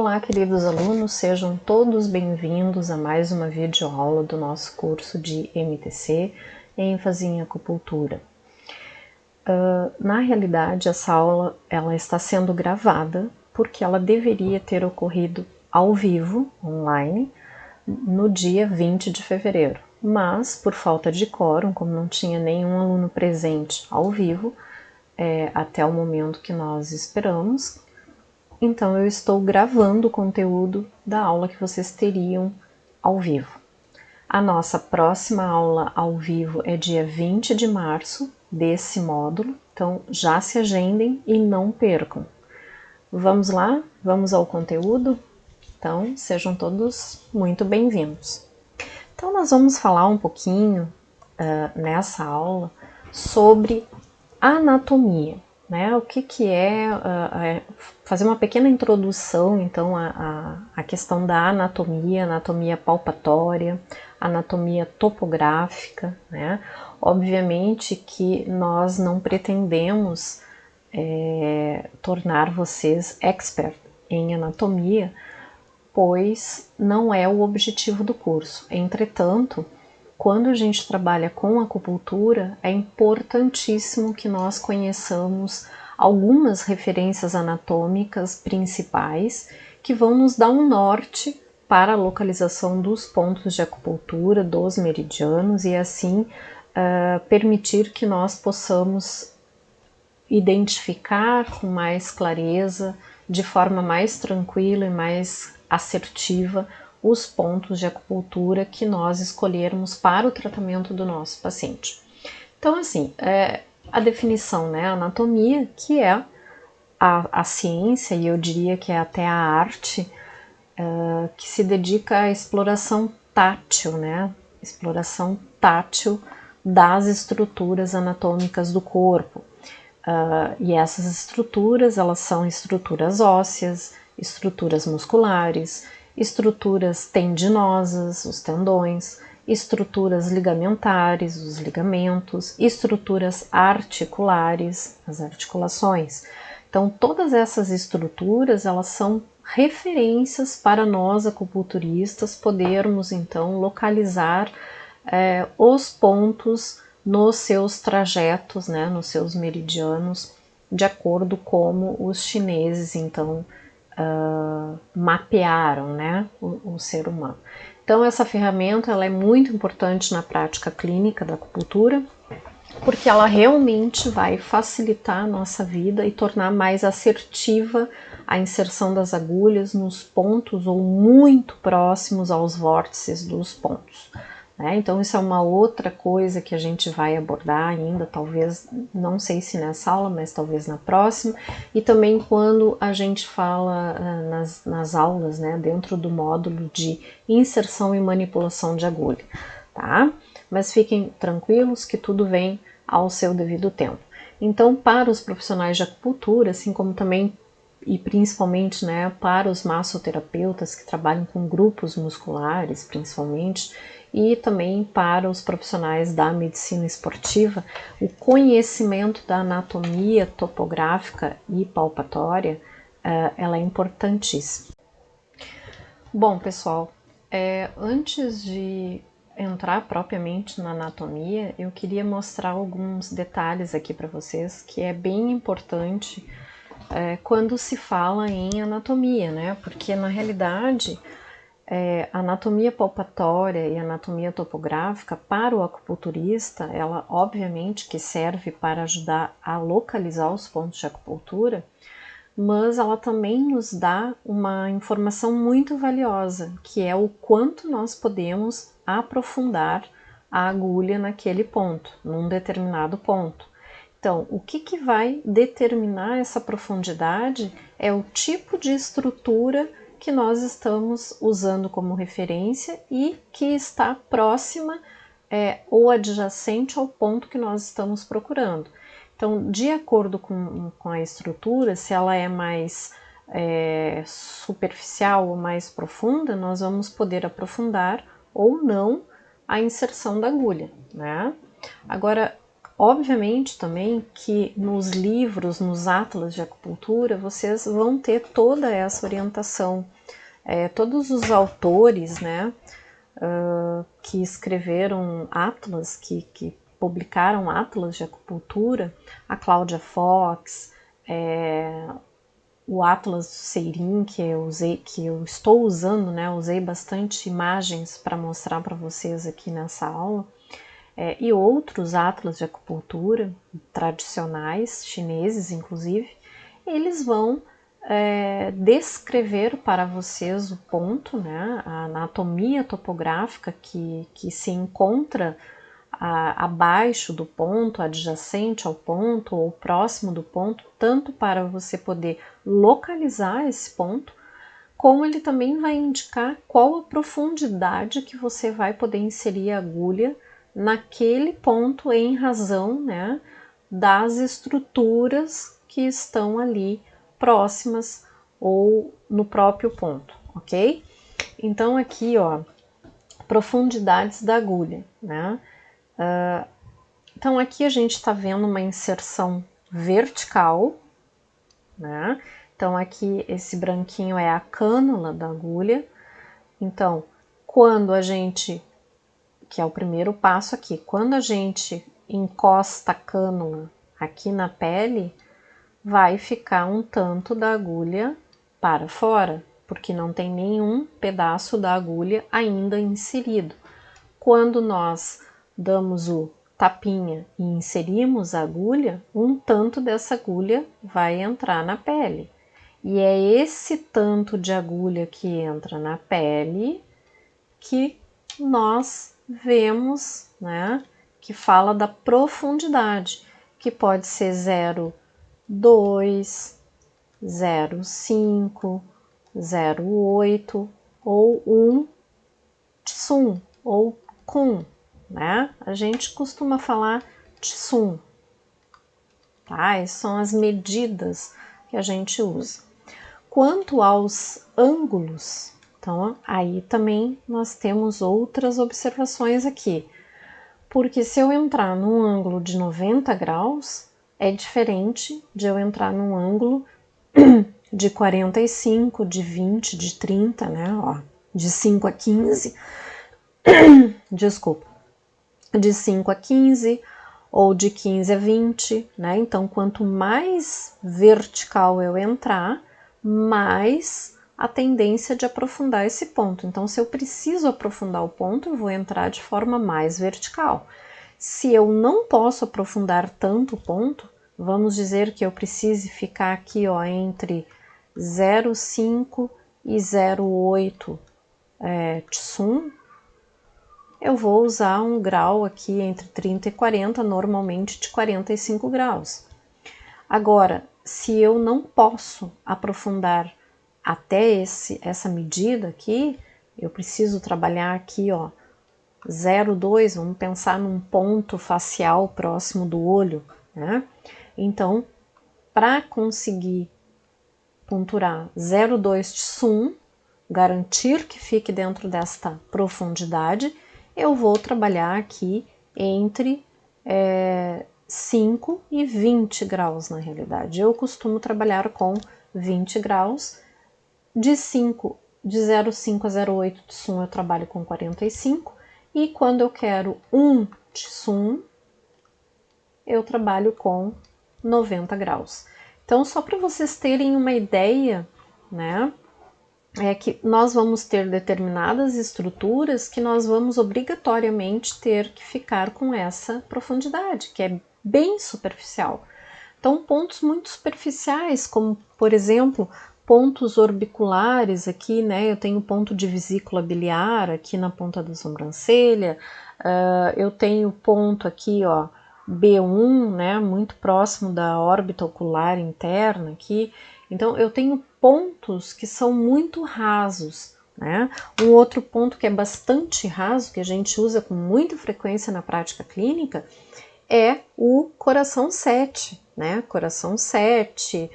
Olá, queridos alunos, sejam todos bem-vindos a mais uma videoaula do nosso curso de MTC, ênfase em acupuntura. Na realidade, essa aula ela está sendo gravada porque ela deveria ter ocorrido ao vivo, online, no dia 20 de fevereiro. Mas, por falta de quórum, como não tinha nenhum aluno presente ao vivo, até o momento que nós esperamos, então eu estou gravando o conteúdo da aula que vocês teriam ao vivo. A nossa próxima aula ao vivo é dia 20 de março desse módulo, então já se agendem e não percam. Vamos lá? Vamos ao conteúdo? Então, sejam todos muito bem-vindos. Então, nós vamos falar um pouquinho nessa aula sobre anatomia. Né? O que é fazer uma pequena introdução, então, à questão da anatomia palpatória, anatomia topográfica, né? Obviamente que nós não pretendemos tornar vocês expert em anatomia, pois não é o objetivo do curso. Entretanto, quando a gente trabalha com acupuntura, é importantíssimo que nós conheçamos algumas referências anatômicas principais que vão nos dar um norte para a localização dos pontos de acupuntura, dos meridianos e assim permitir que nós possamos identificar com mais clareza, de forma mais tranquila e mais assertiva, os pontos de acupuntura que nós escolhermos para o tratamento do nosso paciente. Então, assim, a definição, né, a anatomia, que é a ciência, e eu diria que é até a arte, que se dedica à exploração tátil, né, exploração tátil das estruturas anatômicas do corpo. E essas estruturas, elas são estruturas ósseas, estruturas musculares, estruturas tendinosas, os tendões, estruturas ligamentares, os ligamentos, estruturas articulares, as articulações. Então, todas essas estruturas, elas são referências para nós acupunturistas podermos, então, localizar os pontos nos seus trajetos, né, nos seus meridianos, de acordo como os chineses, então, mapearam, né, o ser humano. Então, essa ferramenta ela é muito importante na prática clínica da acupuntura, porque ela realmente vai facilitar a nossa vida e tornar mais assertiva a inserção das agulhas nos pontos ou muito próximos aos vórtices dos pontos. Então isso é uma outra coisa que a gente vai abordar ainda, talvez, não sei se nessa aula, mas talvez na próxima, e também quando a gente fala nas aulas, né, dentro do módulo de inserção e manipulação de agulha, tá? Mas fiquem tranquilos que tudo vem ao seu devido tempo. Então, para os profissionais de acupuntura, assim como também e principalmente, né, para os massoterapeutas que trabalham com grupos musculares, principalmente, e também para os profissionais da medicina esportiva, o conhecimento da anatomia topográfica e palpatória, ela é importantíssima. Bom, pessoal, antes de entrar propriamente na anatomia, eu queria mostrar alguns detalhes aqui para vocês, que é bem importante quando se fala em anatomia, né? Porque na realidade a anatomia palpatória e a anatomia topográfica para o acupunturista, ela obviamente que serve para ajudar a localizar os pontos de acupuntura, mas ela também nos dá uma informação muito valiosa, que é o quanto nós podemos aprofundar a agulha naquele ponto, num determinado ponto. Então, o que vai determinar essa profundidade é o tipo de estrutura que nós estamos usando como referência e que está próxima ou adjacente ao ponto que nós estamos procurando. Então, de acordo com a estrutura, se ela é mais superficial ou mais profunda, nós vamos poder aprofundar ou não a inserção da agulha, né? Agora, Obviamente também que nos livros, nos atlas de acupuntura, vocês vão ter toda essa orientação. Todos os autores, né, que escreveram atlas, que publicaram atlas de acupuntura, a Cláudia Fox, o Atlas do Seirin, que eu estou usando, né, usei bastante imagens para mostrar para vocês aqui nessa aula, e outros atlas de acupuntura tradicionais, chineses inclusive, eles vão descrever para vocês o ponto, né, a anatomia topográfica que se encontra abaixo do ponto, adjacente ao ponto ou próximo do ponto, tanto para você poder localizar esse ponto, como ele também vai indicar qual a profundidade que você vai poder inserir a agulha naquele ponto em razão, né, das estruturas que estão ali próximas ou no próprio ponto, ok? Então aqui, ó, profundidades da agulha, né? Então aqui a gente está vendo uma inserção vertical, né? Então aqui esse branquinho é a cânula da agulha. Então, quando a gente, que é o primeiro passo aqui, quando a gente encosta a cânula aqui na pele, vai ficar um tanto da agulha para fora, porque não tem nenhum pedaço da agulha ainda inserido. Quando nós damos o tapinha e inserimos a agulha, um tanto dessa agulha vai entrar na pele. E é esse tanto de agulha que entra na pele que nós vemos, né, que fala da profundidade, que pode ser 0,2, 0,5, 0,8 ou 1 tsum ou kun, né? A gente costuma falar tsum, tá? Essas são as medidas que a gente usa. Quanto aos ângulos, então aí também nós temos outras observações aqui, porque se eu entrar num ângulo de 90 graus, é diferente de eu entrar num ângulo de 45, de 20, de 30, né? Ó, de 5 a 15, desculpa, de 5 a 15 ou de 15 a 20, né? Então, quanto mais vertical eu entrar, mais a tendência de aprofundar esse ponto. Então, se eu preciso aprofundar o ponto, eu vou entrar de forma mais vertical. Se eu não posso aprofundar tanto o ponto, vamos dizer que eu precise ficar aqui, ó, entre 0,5 e 0,8 tsum, eu vou usar um grau aqui entre 30 e 40, normalmente de 45 graus. Agora, se eu não posso aprofundar até essa medida aqui, eu preciso trabalhar aqui, ó, 0,2, vamos pensar num ponto facial próximo do olho, né? Então, para conseguir ponturar 0,2 tsum, garantir que fique dentro desta profundidade, eu vou trabalhar aqui entre 5 e 20 graus na realidade. Eu costumo trabalhar com 20 graus, de 0,5 a 0,8 tsum eu trabalho com 45, e quando eu quero 1 tsum, eu trabalho com 90 graus. Então, só para vocês terem uma ideia, né, é que nós vamos ter determinadas estruturas que nós vamos obrigatoriamente ter que ficar com essa profundidade, que é bem superficial. Então, pontos muito superficiais, como, por exemplo, pontos orbiculares aqui, né? Eu tenho ponto de vesícula biliar aqui na ponta da sobrancelha, eu tenho ponto aqui, ó, B1, né? Muito próximo da órbita ocular interna aqui. Então, eu tenho pontos que são muito rasos, né? Um outro ponto que é bastante raso, que a gente usa com muita frequência na prática clínica, é o coração 7, né? Coração 7,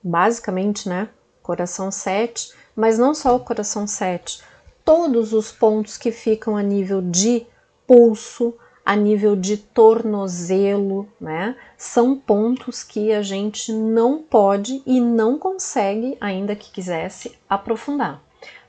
basicamente, né? Coração 7, mas não só o coração 7, todos os pontos que ficam a nível de pulso, a nível de tornozelo, né? São pontos que a gente não pode e não consegue, ainda que quisesse, aprofundar.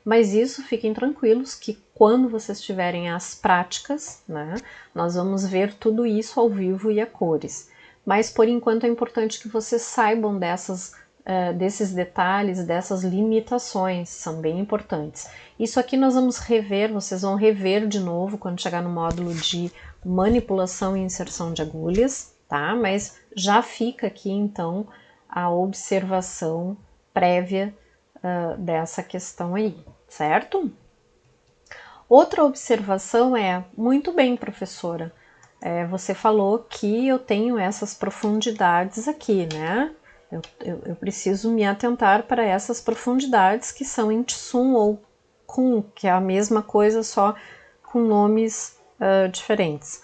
Mas isso, fiquem tranquilos que quando vocês tiverem as práticas, né, nós vamos ver tudo isso ao vivo e a cores. Mas por enquanto é importante que vocês saibam desses detalhes, dessas limitações, são bem importantes. Isso aqui nós vamos rever, vocês vão rever de novo quando chegar no módulo de manipulação e inserção de agulhas, tá? Mas já fica aqui então a observação prévia dessa questão aí, certo? Outra observação é, muito bem, professora, você falou que eu tenho essas profundidades aqui, né? Eu preciso me atentar para essas profundidades que são em Tsum ou Kun, que é a mesma coisa, só com nomes diferentes.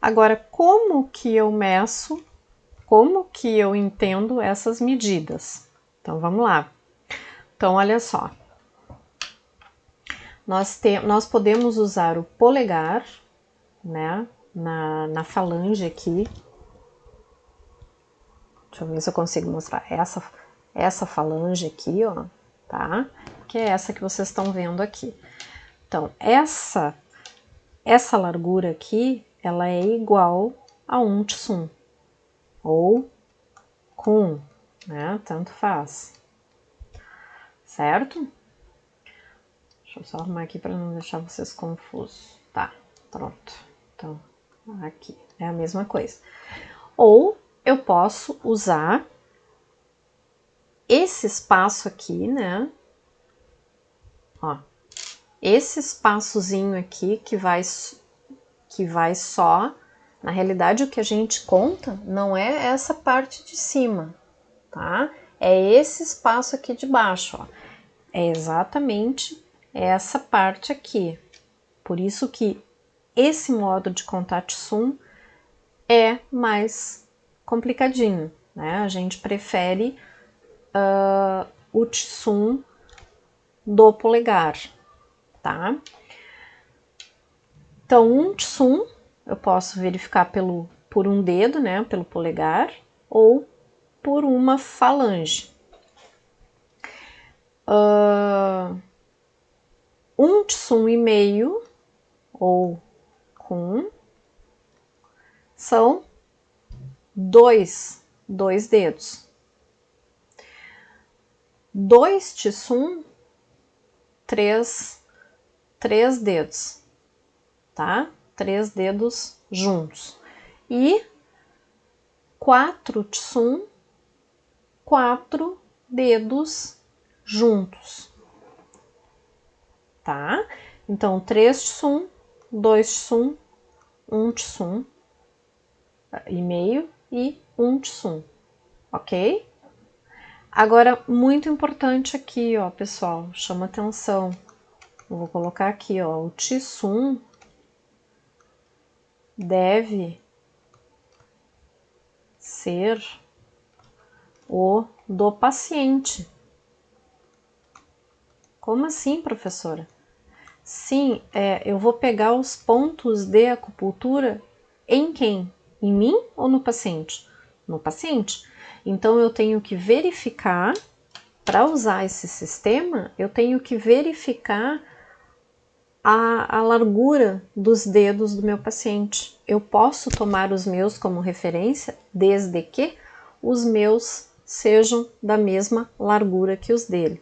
Agora, como que eu meço, como que eu entendo essas medidas? Então, vamos lá. Então, olha só. Nós podemos usar o polegar, né, na falange aqui. Deixa eu ver se eu consigo mostrar essa falange aqui, ó, tá? Que é essa que vocês estão vendo aqui. Então, essa largura aqui, ela é igual a 1 Tsum, ou Kun, né? Tanto faz. Certo? Deixa eu só arrumar aqui para não deixar vocês confusos. Tá, pronto. Então, aqui é a mesma coisa. Ou eu posso usar esse espaço aqui, né? Ó, esse espaçozinho aqui que vai só, na realidade o que a gente conta não é essa parte de cima, tá? É esse espaço aqui de baixo, ó. É exatamente essa parte aqui. Por isso que esse modo de contar Tsum é mais complicadinho, né? A gente prefere o Tsum do polegar, tá? Então, um Tsum eu posso verificar por um dedo, né? Pelo polegar, ou por uma falange. Um Tsum e meio, ou Kun, são dois dedos. 2 Tsum, três dedos, tá? 3 dedos juntos. E 4 Tsum, 4 dedos juntos, tá? Então, 3 Tsum, 2 Tsum, 1 Tsum e meio e 1 Tsum, ok? Agora, muito importante aqui, ó, pessoal, chama atenção. Eu vou colocar aqui, ó, o Tsum deve ser o do paciente. Como assim, professora? Sim, eu vou pegar os pontos de acupuntura em quem? Em mim ou no paciente? No paciente. Então, eu tenho que verificar, para usar esse sistema, eu tenho que verificar a largura dos dedos do meu paciente. Eu posso tomar os meus como referência, desde que os meus sejam da mesma largura que os dele.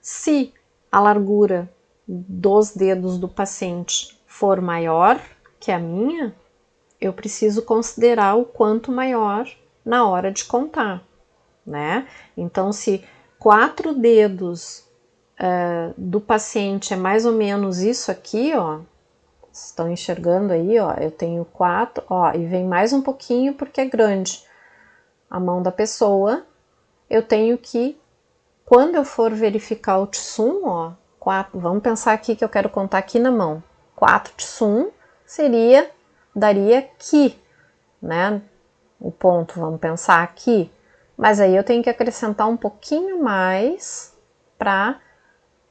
Se a largura dos dedos do paciente for maior que a minha, eu preciso considerar o quanto maior na hora de contar, né? Então, se 4 dedos do paciente é mais ou menos isso aqui, ó, estão enxergando aí, ó, eu tenho 4, ó, e vem mais um pouquinho porque é grande a mão da pessoa, eu tenho que, quando eu for verificar o Tsum, ó, 4, vamos pensar aqui que eu quero contar aqui na mão, 4 Tsum daria aqui, né, o ponto, vamos pensar aqui, mas aí eu tenho que acrescentar um pouquinho mais para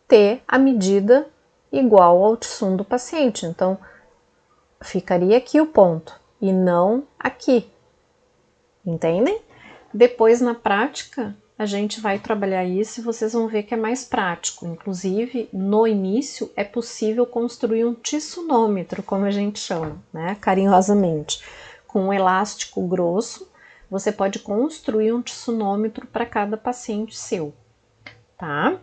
ter a medida igual ao Tsum do paciente. Então, ficaria aqui o ponto e não aqui. Entendem? Depois, na prática, a gente vai trabalhar isso e vocês vão ver que é mais prático. Inclusive, no início, é possível construir um tissonômetro, como a gente chama, né? Carinhosamente. Com um elástico grosso, você pode construir um tissonômetro para cada paciente seu, tá?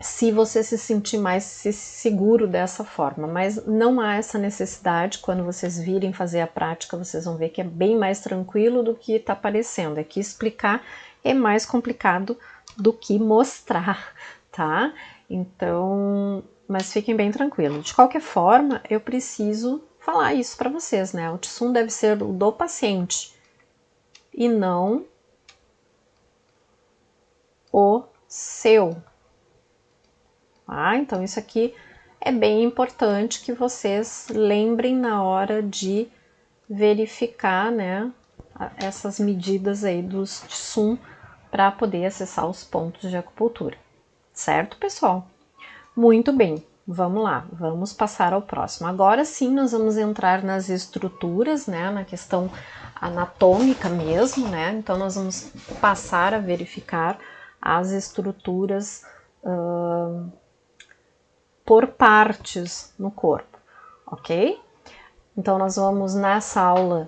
Se você se sentir mais seguro dessa forma, mas não há essa necessidade. Quando vocês virem fazer a prática, vocês vão ver que é bem mais tranquilo do que está parecendo. É que explicar é mais complicado do que mostrar, tá? Então, mas fiquem bem tranquilos. De qualquer forma, eu preciso falar isso para vocês, né? O Tsum deve ser o do paciente e não o seu. Então, isso aqui é bem importante que vocês lembrem na hora de verificar, né, essas medidas aí dos Tsum para poder acessar os pontos de acupuntura. Certo, pessoal? Muito bem, vamos lá, vamos passar ao próximo. Agora sim, nós vamos entrar nas estruturas, né, na questão anatômica mesmo, né? Então, nós vamos passar a verificar as estruturas por partes no corpo, ok? Então, nós vamos nessa aula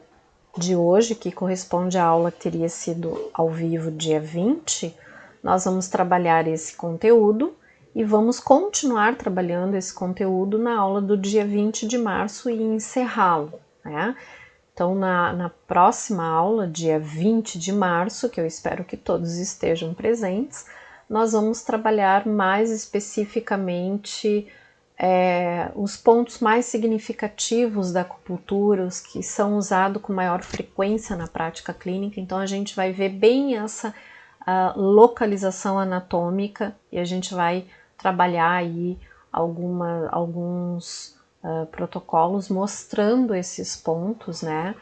de hoje, que corresponde à aula que teria sido ao vivo dia 20, nós vamos trabalhar esse conteúdo e vamos continuar trabalhando esse conteúdo na aula do dia 20 de março e encerrá-lo, né? Então, na próxima aula, dia 20 de março, que eu espero que todos estejam presentes, nós vamos trabalhar mais especificamente os pontos mais significativos da acupuntura, os que são usados com maior frequência na prática clínica. Então, a gente vai ver bem essa localização anatômica e a gente vai trabalhar aí alguns protocolos mostrando esses pontos, né?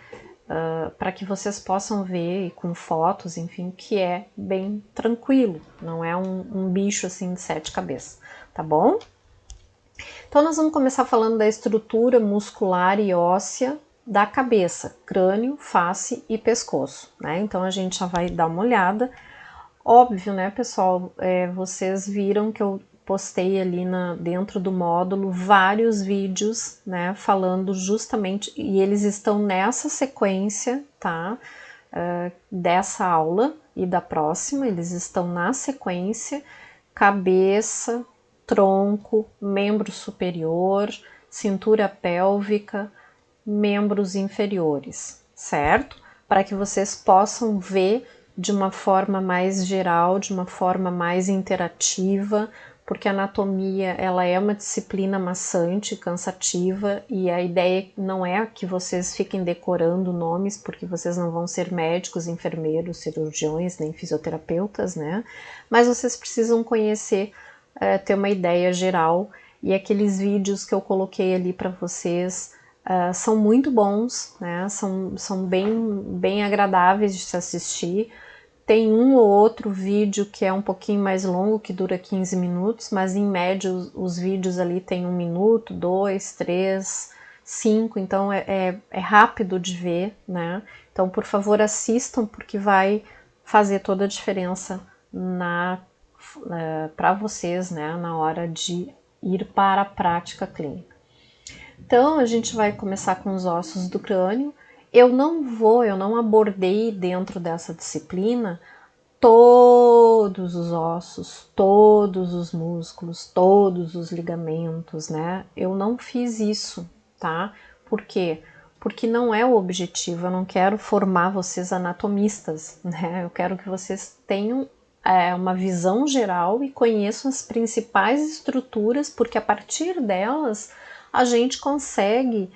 Para que vocês possam ver com fotos, enfim, que é bem tranquilo, não é um bicho assim de 7 cabeças, tá bom? Então, nós vamos começar falando da estrutura muscular e óssea da cabeça, crânio, face e pescoço, né? Então, a gente já vai dar uma olhada. Óbvio, né, pessoal, vocês viram que eu postei ali dentro do módulo vários vídeos, né, falando justamente, e eles estão nessa sequência, tá, dessa aula e da próxima, eles estão na sequência: cabeça, tronco, membro superior, cintura pélvica, membros inferiores, certo? Para que vocês possam ver de uma forma mais geral, de uma forma mais interativa, porque a anatomia ela é uma disciplina maçante, cansativa, e a ideia não é que vocês fiquem decorando nomes, porque vocês não vão ser médicos, enfermeiros, cirurgiões, nem fisioterapeutas, né? Mas vocês precisam conhecer, ter uma ideia geral, e aqueles vídeos que eu coloquei ali para vocês são muito bons, né? São bem agradáveis de se assistir. Tem um ou outro vídeo que é um pouquinho mais longo, que dura 15 minutos, mas em média os vídeos ali tem 1 minuto, 2, 3, 5, então é rápido de ver, né? Então, por favor, assistam, porque vai fazer toda a diferença para vocês, né, na hora de ir para a prática clínica. Então, a gente vai começar com os ossos do crânio. Eu não abordei dentro dessa disciplina todos os ossos, todos os músculos, todos os ligamentos, né? Eu não fiz isso, tá? Por quê? Porque não é o objetivo, eu não quero formar vocês anatomistas, né? Eu quero que vocês tenham uma visão geral e conheçam as principais estruturas, porque a partir delas a gente consegue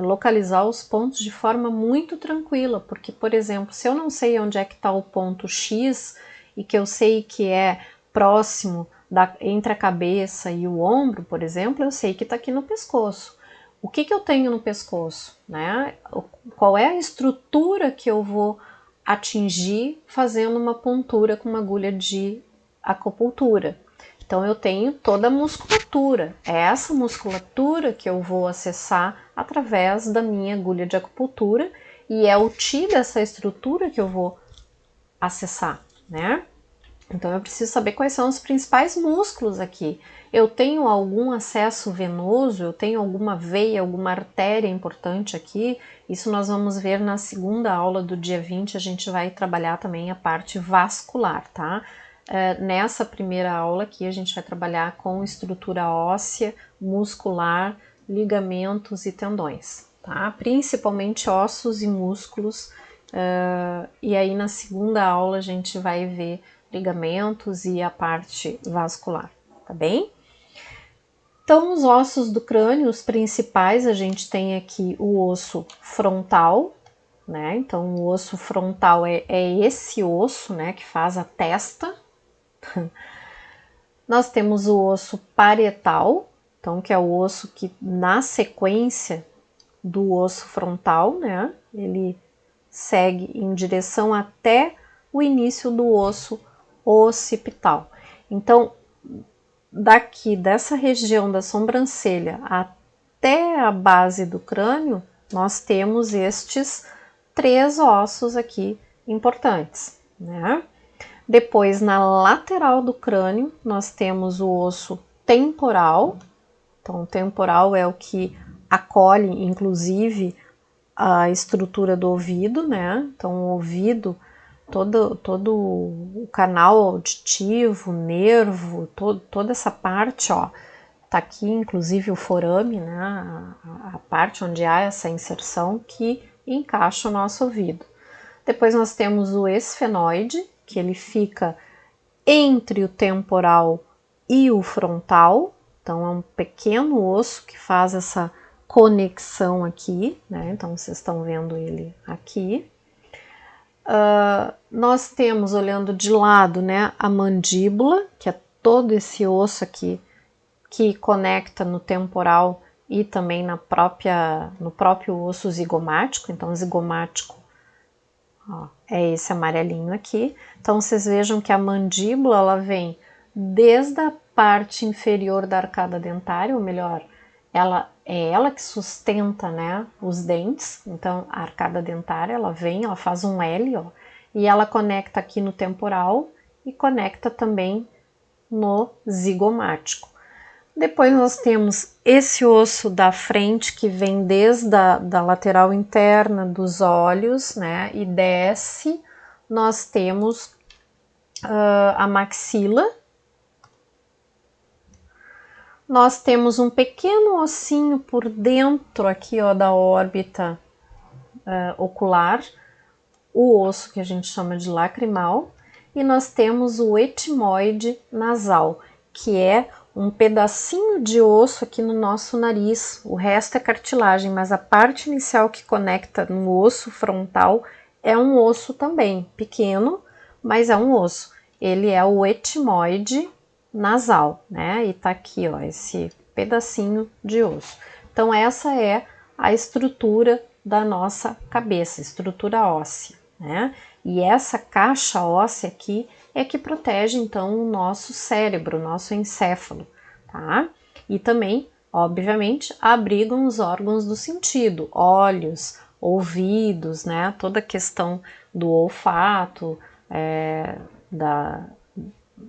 localizar os pontos de forma muito tranquila, porque, por exemplo, se eu não sei onde é que está o ponto X e que eu sei que é próximo entre a cabeça e o ombro, por exemplo, eu sei que está aqui no pescoço. O que eu tenho no pescoço, né? Qual é a estrutura que eu vou atingir fazendo uma pontura com uma agulha de acupuntura? Então eu tenho toda a musculatura. É essa musculatura que eu vou acessar através da minha agulha de acupuntura e é o ti dessa estrutura que eu vou acessar, né? Então eu preciso saber quais são os principais músculos aqui. Eu tenho algum acesso venoso, eu tenho alguma veia, alguma artéria importante aqui. Isso nós vamos ver na segunda aula do dia 20, a gente vai trabalhar também a parte vascular, tá? Nessa primeira aula aqui a gente vai trabalhar com estrutura óssea, muscular, ligamentos e tendões, tá? Principalmente ossos e músculos. E aí na segunda aula a gente vai ver ligamentos e a parte vascular, tá bem? Então, os ossos do crânio, os principais, a gente tem aqui o osso frontal, né? Então, o osso frontal é esse osso, né, que faz a testa. Nós temos o osso parietal, então, que é o osso que, na sequência do osso frontal, né, ele segue em direção até o início do osso occipital. Então, daqui dessa região da sobrancelha até a base do crânio, nós temos estes 3 ossos aqui importantes, né? Depois, na lateral do crânio, nós temos o osso temporal. Então, o temporal é o que acolhe, inclusive, a estrutura do ouvido, né? Então, o ouvido, todo o canal auditivo, nervo, toda essa parte, ó, tá aqui, inclusive o forame, né? A parte onde há essa inserção que encaixa o nosso ouvido. Depois nós temos o esfenoide, que ele fica entre o temporal e o frontal. Então, é um pequeno osso que faz essa conexão aqui, né? Então, vocês estão vendo ele aqui. Nós temos, olhando de lado, né, a mandíbula, que é todo esse osso aqui que conecta no temporal e também no próprio osso zigomático. Então, o zigomático, ó, é esse amarelinho aqui. Então, vocês vejam que a mandíbula, ela vem desde a parte inferior da arcada dentária, ou melhor, ela que sustenta, né, os dentes. Então, a arcada dentária, ela faz um L, ó, e ela conecta aqui no temporal e conecta também no zigomático. Depois nós temos esse osso da frente que vem desde a lateral interna dos olhos, né, e desce. Nós temos a maxila. Nós temos um pequeno ossinho por dentro aqui, ó, da órbita ocular, o osso que a gente chama de lacrimal, e nós temos o etimoide nasal, que é um pedacinho de osso aqui no nosso nariz. O resto é cartilagem, mas a parte inicial que conecta no osso frontal é um osso também, pequeno, mas é um osso. Ele é o etimoide nasal, né? E tá aqui, ó, esse pedacinho de osso. Então, essa é a estrutura da nossa cabeça, estrutura óssea, né? E essa caixa óssea aqui é que protege, então, o nosso cérebro, o nosso encéfalo, tá? E também, obviamente, abrigam os órgãos do sentido, olhos, ouvidos, né? Toda a questão do olfato,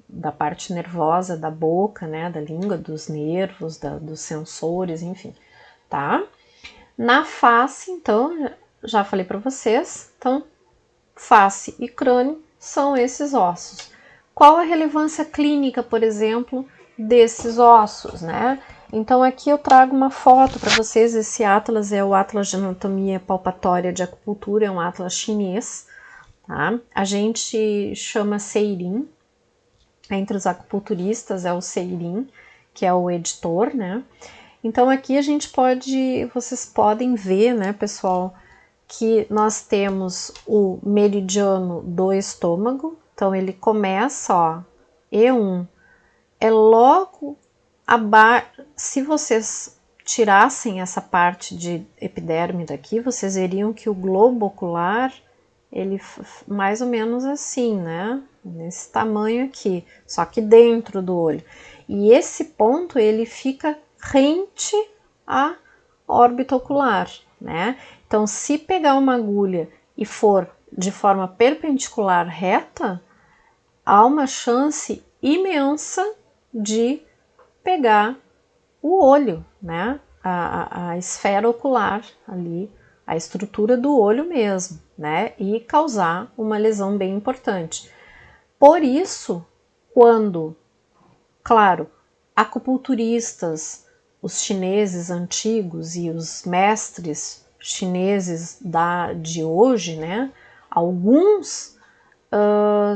da parte nervosa da boca, né, da língua, dos nervos, dos sensores, enfim, tá? Na face, então, já falei para vocês, então, face e crânio são esses ossos. Qual a relevância clínica, por exemplo, desses ossos, né? Então, aqui eu trago uma foto para vocês. Esse atlas é o Atlas de Anatomia Palpatória de Acupuntura, é um atlas chinês, tá? A gente chama Seirin. Entre os acupunturistas é o Seirin, que é o editor, né? Então aqui vocês podem ver, né, pessoal, que nós temos o meridiano do estômago. Então ele começa, ó, E1, é logo abaixo. Se vocês tirassem essa parte de epiderme daqui, vocês veriam que o globo ocular, ele mais ou menos assim, né? Nesse tamanho aqui, só que dentro do olho. E esse ponto ele fica rente à órbita ocular, né? Então, se pegar uma agulha e for de forma perpendicular reta, há uma chance imensa de pegar o olho, né? A esfera ocular ali, a estrutura do olho mesmo, né? E causar uma lesão bem importante. Por isso, quando, claro, acupunturistas, os chineses antigos e os mestres chineses de hoje, né? Alguns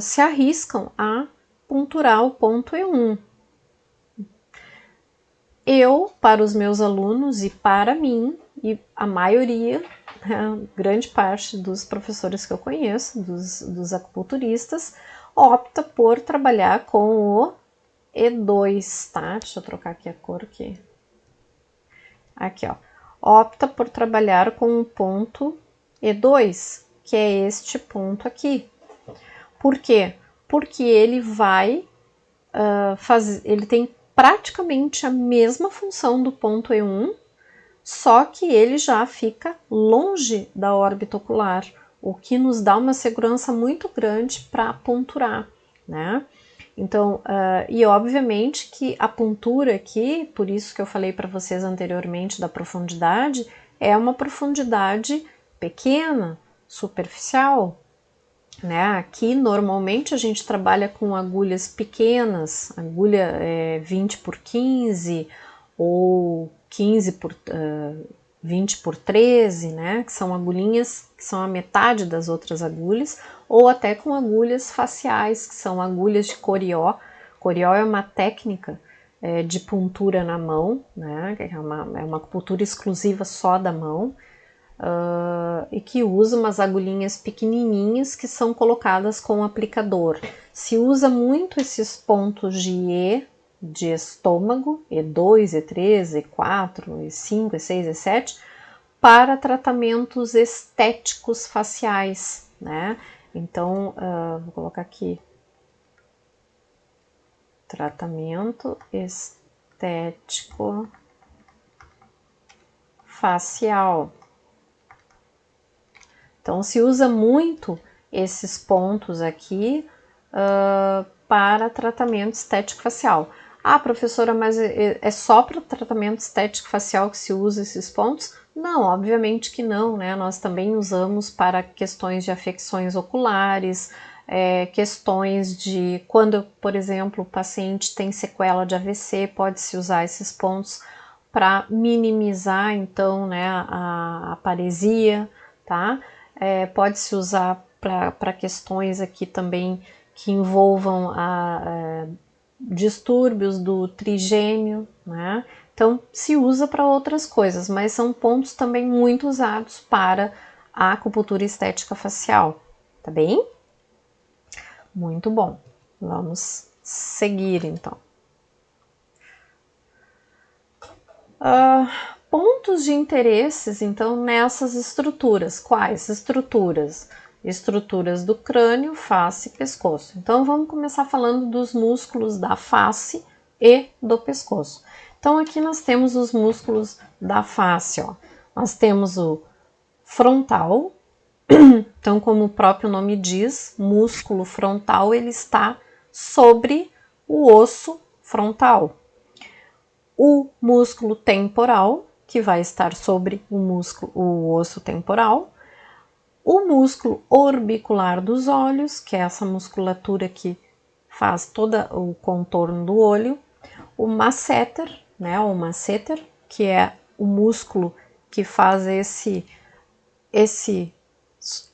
se arriscam a punturar o ponto E1. Eu, para os meus alunos e para mim, e a maioria, né, grande parte dos professores que eu conheço, dos acupunturistas, opta por trabalhar com o E2, tá? Deixa eu trocar aqui a cor aqui. Aqui, ó. Opta por trabalhar com o ponto E2, que é este ponto aqui. Por quê? Porque ele vai ele tem praticamente a mesma função do ponto E1, só que ele já fica longe da órbita ocular, o que nos dá uma segurança muito grande para ponturar, né? Então, e obviamente que a pontura aqui, por isso que eu falei para vocês anteriormente da profundidade, é uma profundidade pequena, superficial, né? Aqui normalmente a gente trabalha com agulhas pequenas, agulha 20 por 15 ou 15 por 20 por 13, né? Que são agulhinhas que são a metade das outras agulhas, ou até com agulhas faciais, que são agulhas de corió. Corió é uma técnica de puntura na mão, né? É uma acupuntura exclusiva só da mão. E que usa umas agulhinhas pequenininhas que são colocadas com o aplicador. Se usa muito esses pontos de E, de estômago, E2, E3, E4, E5, E6, E7, para tratamentos estéticos faciais, né? Então, vou colocar aqui, tratamento estético facial. Então, se usa muito esses pontos aqui para tratamento estético facial. Ah, professora, mas é só para tratamento estético facial que se usa esses pontos? Não, obviamente que não, né? Nós também usamos para questões de afecções oculares, questões de quando, por exemplo, o paciente tem sequela de AVC, pode-se usar esses pontos para minimizar, então, né, a paresia, tá? Pode-se usar para questões aqui também que envolvam distúrbios do trigêmeo, né? Então, se usa para outras coisas, mas são pontos também muito usados para a acupuntura estética facial, tá bem? Muito bom. Vamos seguir, então. Pontos de interesses, então, nessas estruturas. Quais estruturas? Estruturas do crânio, face e pescoço. Então, vamos começar falando dos músculos da face e do pescoço. Então, aqui nós temos os músculos da face, ó. Nós temos o frontal. Então, como o próprio nome diz, músculo frontal, ele está sobre o osso frontal. O músculo temporal, que vai estar sobre o osso temporal, o músculo orbicular dos olhos, que é essa musculatura que faz todo o contorno do olho, o masseter, né, o masseter, que é o músculo que faz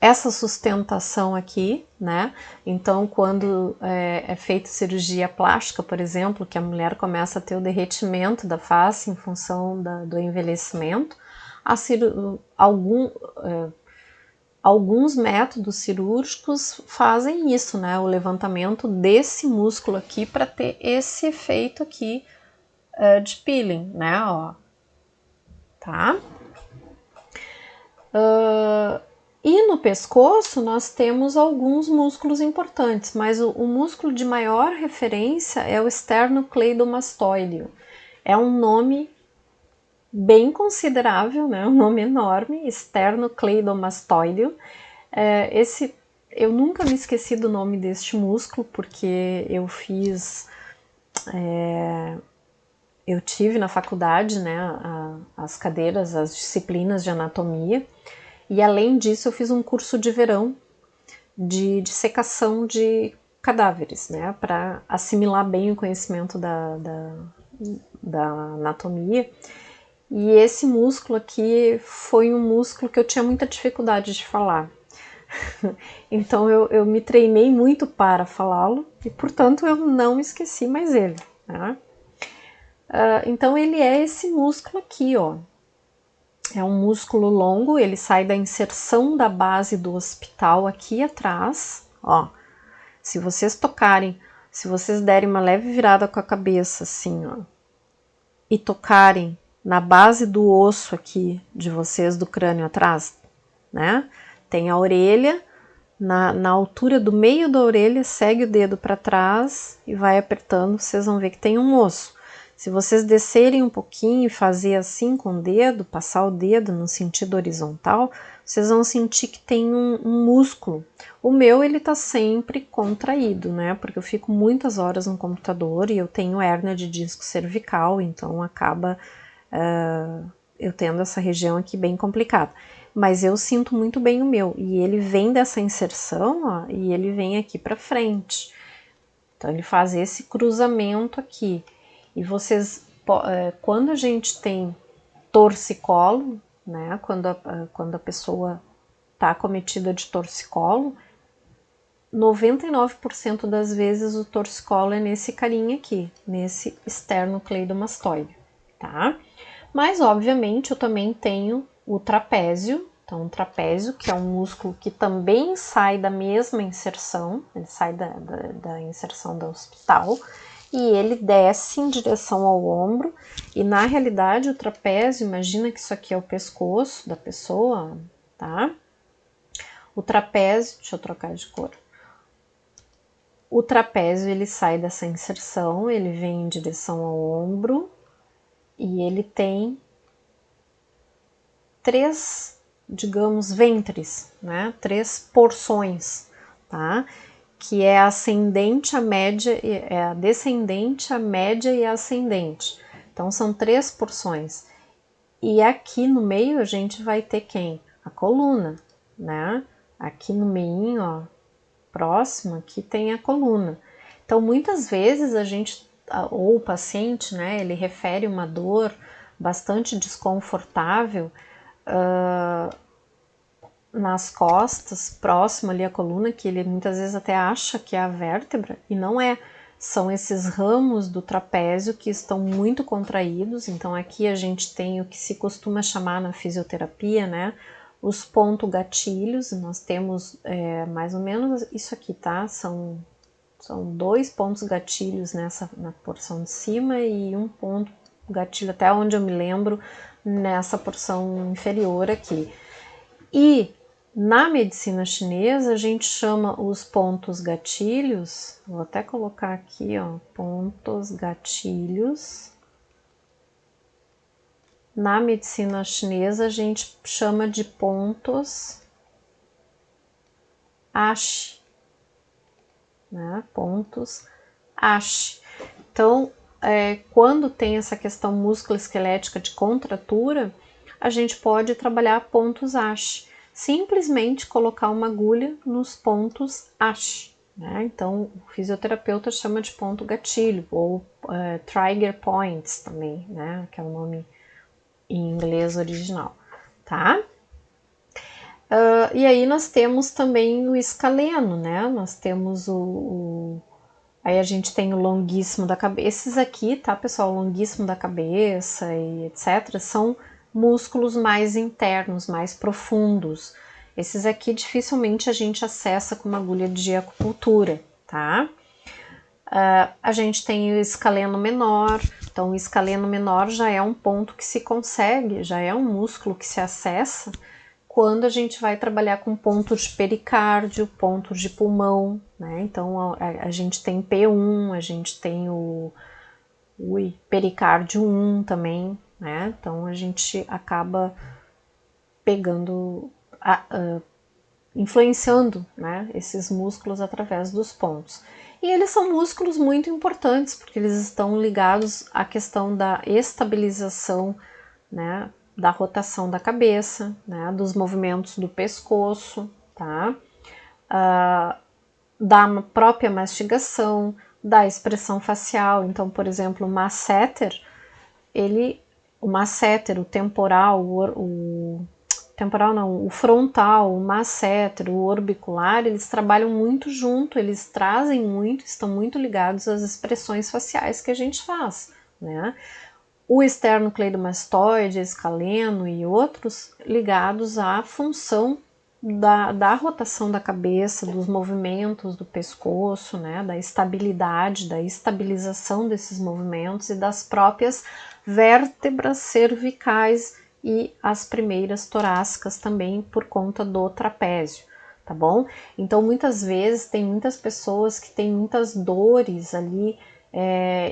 essa sustentação aqui, né? Então, quando é feita cirurgia plástica, por exemplo, que a mulher começa a ter o derretimento da face em função do envelhecimento, alguns métodos cirúrgicos fazem isso, né? O levantamento desse músculo aqui para ter esse efeito aqui de peeling, né? Ó, tá? E no pescoço nós temos alguns músculos importantes, mas o músculo de maior referência é o esternocleidomastoideo. É um nome bem considerável, né? Um nome enorme, esternocleidomastoideo. Eu nunca me esqueci do nome deste músculo, porque eu tive na faculdade, né, as cadeiras, as disciplinas de anatomia, e além disso eu fiz um curso de verão de dissecação de cadáveres, né, para assimilar bem o conhecimento da anatomia. E esse músculo aqui foi um músculo que eu tinha muita dificuldade de falar. Então eu me treinei muito para falá-lo e, portanto, eu não esqueci mais ele, né? Então ele é esse músculo aqui, ó. É um músculo longo, ele sai da inserção da base do occipital aqui atrás, ó. Se vocês tocarem, se vocês derem uma leve virada com a cabeça assim, ó, e tocarem na base do osso aqui de vocês, do crânio atrás, né? Tem a orelha, na altura do meio da orelha, segue o dedo para trás e vai apertando, vocês vão ver que tem um osso. Se vocês descerem um pouquinho e fazer assim com o dedo, passar o dedo no sentido horizontal, vocês vão sentir que tem um músculo. O meu, ele tá sempre contraído, né? Porque eu fico muitas horas no computador e eu tenho hérnia de disco cervical, então acaba eu tendo essa região aqui bem complicada. Mas eu sinto muito bem o meu, e ele vem dessa inserção, ó, e ele vem aqui para frente. Então ele faz esse cruzamento aqui. E vocês, quando a gente tem torcicolo, né, quando a pessoa está acometida de torcicolo, 99% das vezes o torcicolo é nesse carinha aqui, nesse esternocleidomastoide, tá? Mas, obviamente, eu também tenho o trapézio. Então, o trapézio, que é um músculo que também sai da mesma inserção, ele sai da inserção da occipital, e ele desce em direção ao ombro. E, na realidade, o trapézio, imagina que isso aqui é o pescoço da pessoa, tá? O trapézio, deixa eu trocar de cor. O trapézio, ele sai dessa inserção, ele vem em direção ao ombro, e ele tem 3, digamos, ventres, né? 3 porções, tá? Que é a ascendente, a média, é a descendente, a média e a ascendente. Então são 3 porções. E aqui no meio a gente vai ter quem? A coluna, né? Aqui no meinho, ó, próximo, aqui tem a coluna. Então muitas vezes a gente, ou o paciente, né, ele refere uma dor bastante desconfortável nas costas, próximo ali à coluna, que ele muitas vezes até acha que é a vértebra, e não é. São esses ramos do trapézio que estão muito contraídos. Então aqui a gente tem o que se costuma chamar na fisioterapia, né, os ponto-gatilhos. Nós temos mais ou menos isso aqui, tá? São 2 pontos gatilhos na porção de cima e um ponto gatilho, até onde eu me lembro, nessa porção inferior aqui. E na medicina chinesa a gente chama os pontos gatilhos, vou até colocar aqui, ó, pontos gatilhos. Na medicina chinesa a gente chama de pontos Ashi, né? Pontos Ashi. Então, quando tem essa questão musculoesquelética de contratura, a gente pode trabalhar pontos Ashi. Simplesmente colocar uma agulha nos pontos Ashi, né? Então, o fisioterapeuta chama de ponto gatilho, ou trigger points também, né? Que é o nome em inglês original, tá? E aí nós temos também o escaleno, né? Nós temos aí a gente tem o longuíssimo da cabeça. Esses aqui, tá, pessoal? O longuíssimo da cabeça e etc. são músculos mais internos, mais profundos. Esses aqui dificilmente a gente acessa com uma agulha de acupuntura, tá? A gente tem o escaleno menor. Então o escaleno menor já é um ponto que se consegue, já é um músculo que se acessa quando a gente vai trabalhar com pontos de pericárdio, pontos de pulmão, né? Então a gente tem P1, a gente tem o pericárdio 1 também, né? Então a gente acaba pegando, influenciando, né, esses músculos através dos pontos. E eles são músculos muito importantes, porque eles estão ligados à questão da estabilização, né, da rotação da cabeça, né, dos movimentos do pescoço, tá? Da própria mastigação, da expressão facial. Então, por exemplo, o masseter, o masseter, o temporal, o frontal, o masseter, o orbicular, eles trabalham muito junto, eles trazem muito, estão muito ligados às expressões faciais que a gente faz, né? O esternocleidomastoide, escaleno e outros ligados à função da rotação da cabeça, dos movimentos do pescoço, né, da estabilidade, da estabilização desses movimentos e das próprias vértebras cervicais e as primeiras torácicas também por conta do trapézio, tá bom? Então muitas vezes tem muitas pessoas que têm muitas dores ali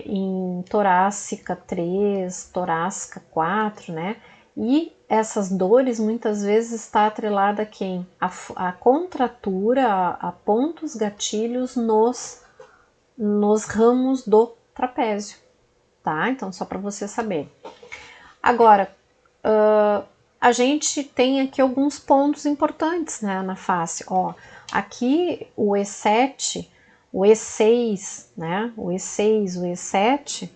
em torácica 3, torácica 4, né? E essas dores muitas vezes está atrelada a quem? A contratura, a pontos gatilhos nos ramos do trapézio, tá? Então só para você saber. Agora, a gente tem aqui alguns pontos importantes, né, na face. Ó, aqui o E7, o E6, né, o E6, o E7,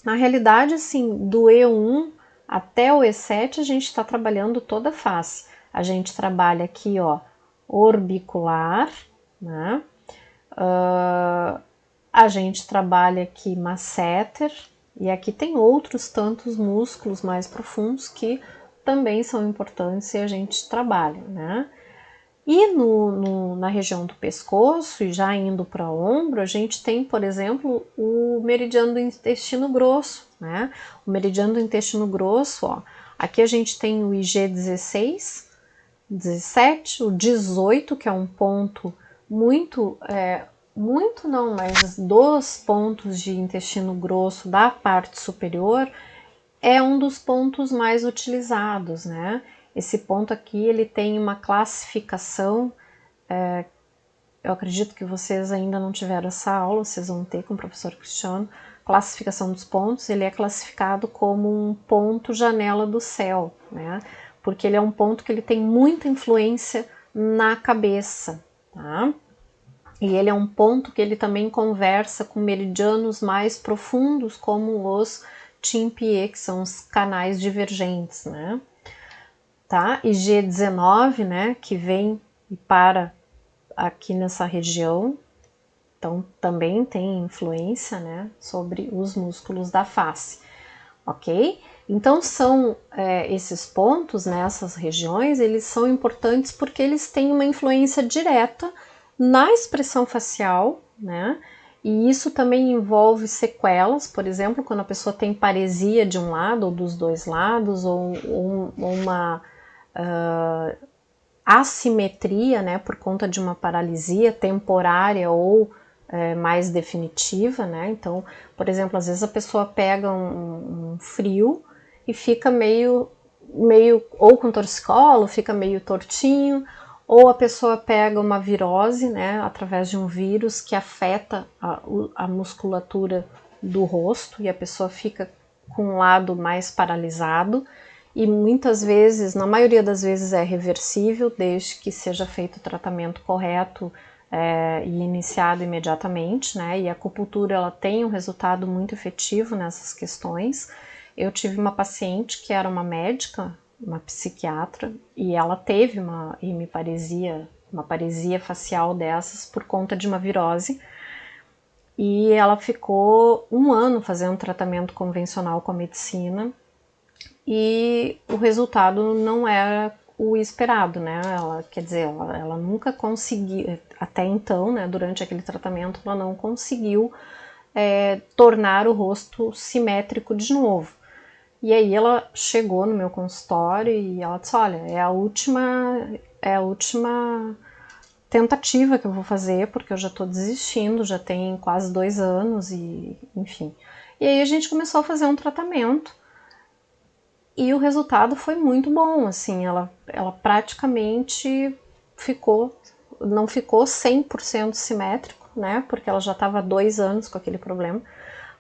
na realidade, assim, do E1 até o E7 a gente está trabalhando toda a face. A gente trabalha aqui, ó, orbicular, né, a gente trabalha aqui masseter, e aqui tem outros tantos músculos mais profundos que também são importantes e a gente trabalha, né? E na região do pescoço, e já indo para o ombro, a gente tem, por exemplo, o meridiano do intestino grosso, né? O meridiano do intestino grosso, ó, aqui a gente tem o IG16, 17, o 18, que é um ponto muito não, mas dos pontos de intestino grosso da parte superior, é um dos pontos mais utilizados, né? Esse ponto aqui, ele tem uma classificação, eu acredito que vocês ainda não tiveram essa aula, vocês vão ter com o professor Cristiano, classificação dos pontos, ele é classificado como um ponto janela do céu, né? Porque ele é um ponto que ele tem muita influência na cabeça, tá? E ele é um ponto que ele também conversa com meridianos mais profundos, como os Tympie, que são os canais divergentes, né? Tá? E G19, né, que vem e para aqui nessa região, então também tem influência, né, sobre os músculos da face, ok? Então são esses pontos, né, essas regiões, eles são importantes porque eles têm uma influência direta na expressão facial, né? E isso também envolve sequelas, por exemplo, quando a pessoa tem paresia de um lado ou dos dois lados, ou uma assimetria, né, por conta de uma paralisia temporária ou mais definitiva, né? Então, por exemplo, às vezes a pessoa pega um frio e fica meio ou com torcicolo, fica meio tortinho, ou a pessoa pega uma virose, né, através de um vírus que afeta a musculatura do rosto e a pessoa fica com um lado mais paralisado, e muitas vezes, na maioria das vezes é reversível, desde que seja feito o tratamento correto e iniciado imediatamente, né, e a acupuntura ela tem um resultado muito efetivo nessas questões. Eu tive uma paciente que era uma médica, uma psiquiatra, e ela teve uma hemiparesia, uma paresia facial dessas por conta de uma virose, e ela ficou 1 ano fazendo tratamento convencional com a medicina, e o resultado não era o esperado, né? Ela, quer dizer, ela nunca conseguiu, até então, né, durante aquele tratamento, ela não conseguiu tornar o rosto simétrico de novo. E aí ela chegou no meu consultório e ela disse, olha, é a última tentativa que eu vou fazer, porque eu já tô desistindo, já tem quase 2 anos e enfim. E aí a gente começou a fazer um tratamento e o resultado foi muito bom, assim, ela praticamente não ficou 100% simétrico, né, porque ela já estava há 2 anos com aquele problema,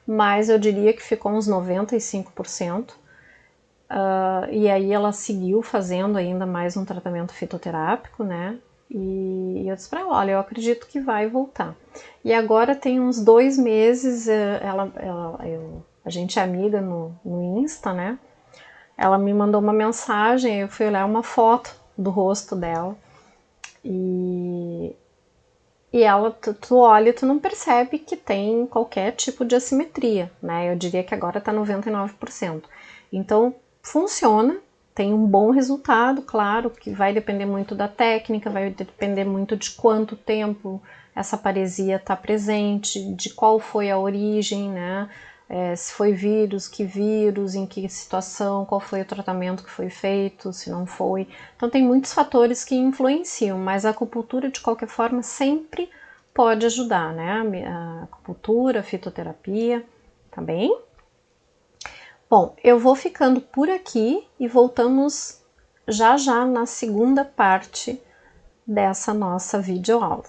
mas eu diria que ficou uns 95%. E aí ela seguiu fazendo ainda mais um tratamento fitoterápico, né? E eu disse para ela, olha, eu acredito que vai voltar. E agora tem uns 2 meses, a gente é amiga no Insta, né? Ela me mandou uma mensagem, eu fui olhar uma foto do rosto dela. E ela, tu olha e tu não percebe que tem qualquer tipo de assimetria, né? Eu diria que agora tá 99%. Então, funciona, tem um bom resultado, claro, que vai depender muito da técnica, vai depender muito de quanto tempo essa paresia está presente, de qual foi a origem, né? Se foi vírus, que vírus, em que situação, qual foi o tratamento que foi feito, se não foi. Então tem muitos fatores que influenciam, mas a acupuntura de qualquer forma sempre pode ajudar, né? A acupuntura, a fitoterapia, tá bem? Bom, eu vou ficando por aqui e voltamos já já na segunda parte dessa nossa videoaula.